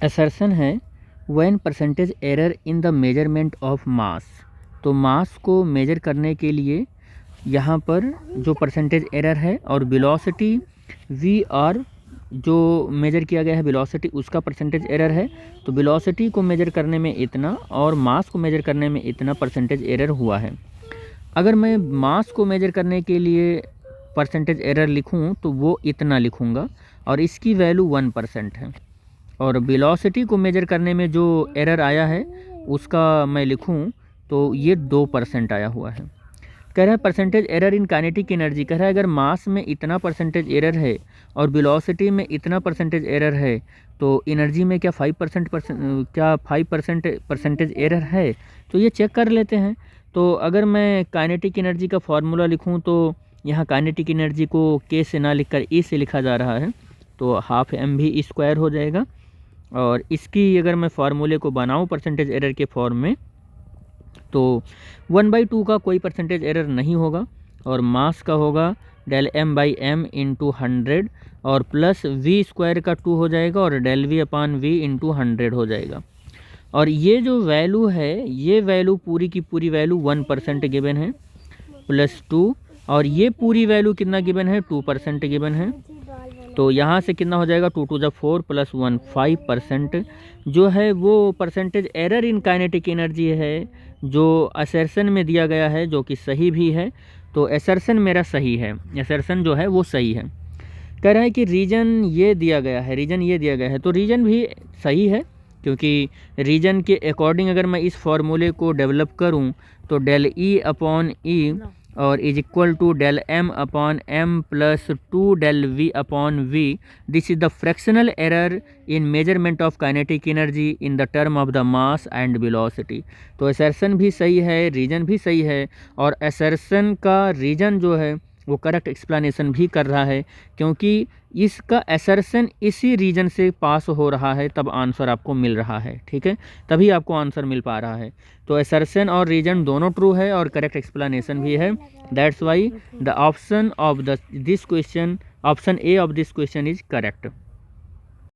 Assertion है when percentage error in the measurement of mass. तो मास को मेजर करने के लिए यहाँ पर जो परसेंटेज एरर है और वेलोसिटी वी आर जो मेजर किया गया है वेलोसिटी उसका परसेंटेज एरर है। तो वेलोसिटी को मेजर करने में इतना और मास को मेजर करने में इतना परसेंटेज एरर हुआ है। अगर मैं मास को मेजर करने के लिए परसेंटेज एरर लिखूं तो वो इतना लिखूंगा और इसकी वैल्यू 1% है। और वेलोसिटी को मेजर करने में जो एरर आया है उसका मैं लिखूं तो ये 2% आया हुआ है। कह रहा है percentage error in kinetic energy. कह रहा है अगर मास में इतना परसेंटेज एरर है और वेलोसिटी में इतना परसेंटेज एरर है तो एनर्जी में क्या 5% परसेंटेज एरर है। तो ये चेक कर लेते हैं। तो अगर मैं काइनेटिक एनर्जी का फॉर्मूला लिखूं तो यहाँ काइनेटिक एनर्जी को के से ना लिखकर ई से लिखा जा रहा है, तो हाफ एम भी ई स्क्वायर हो जाएगा। और इसकी अगर मैं फार्मूले को बनाऊं परसेंटेज एरर के फॉर्म में तो 1/2 का कोई परसेंटेज एरर नहीं होगा और मास का होगा del M by M into 100 और प्लस वी स्क्वायर का 2 हो जाएगा और del V upon V into 100 हो जाएगा। और ये जो वैल्यू है ये वैल्यू पूरी की पूरी वैल्यू 1% गिवन है प्लस 2 और ये पूरी वैल्यू कितना गिवन है 2% गिवन है। तो यहाँ से कितना हो जाएगा 2 to the 4 + 1 5% जो है वो percentage error in kinetic energy है जो असर्शन में दिया गया है, जो कि सही भी है। तो असर्शन मेरा सही है, असर्शन जो है वो सही है। कह रहा है कि रीजन ये दिया गया है, रीजन ये दिया गया है तो रीजन भी सही है, क्योंकि रीजन के अकॉर्डिंग अगर मैं इस फॉर्मूले को डेवलप करूं तो डेल ई अपॉन ई और is equal to del M upon M plus 2 del V upon V. This is the fractional error in measurement of kinetic energy in the term of the mass and velocity. तो assertion भी सही है, reason भी सही है और assertion का reason जो है वो करेक्ट एक्सप्लेनेशन भी कर रहा है, क्योंकि इसका असर्शन इसी रीजन से पास हो रहा है तब आंसर आपको मिल रहा है। ठीक है, तभी आपको आंसर मिल पा रहा है। तो असर्शन और रीजन दोनों ट्रू है और करेक्ट एक्सप्लेनेशन भी है। That's why the option of this question, option A of this question is correct.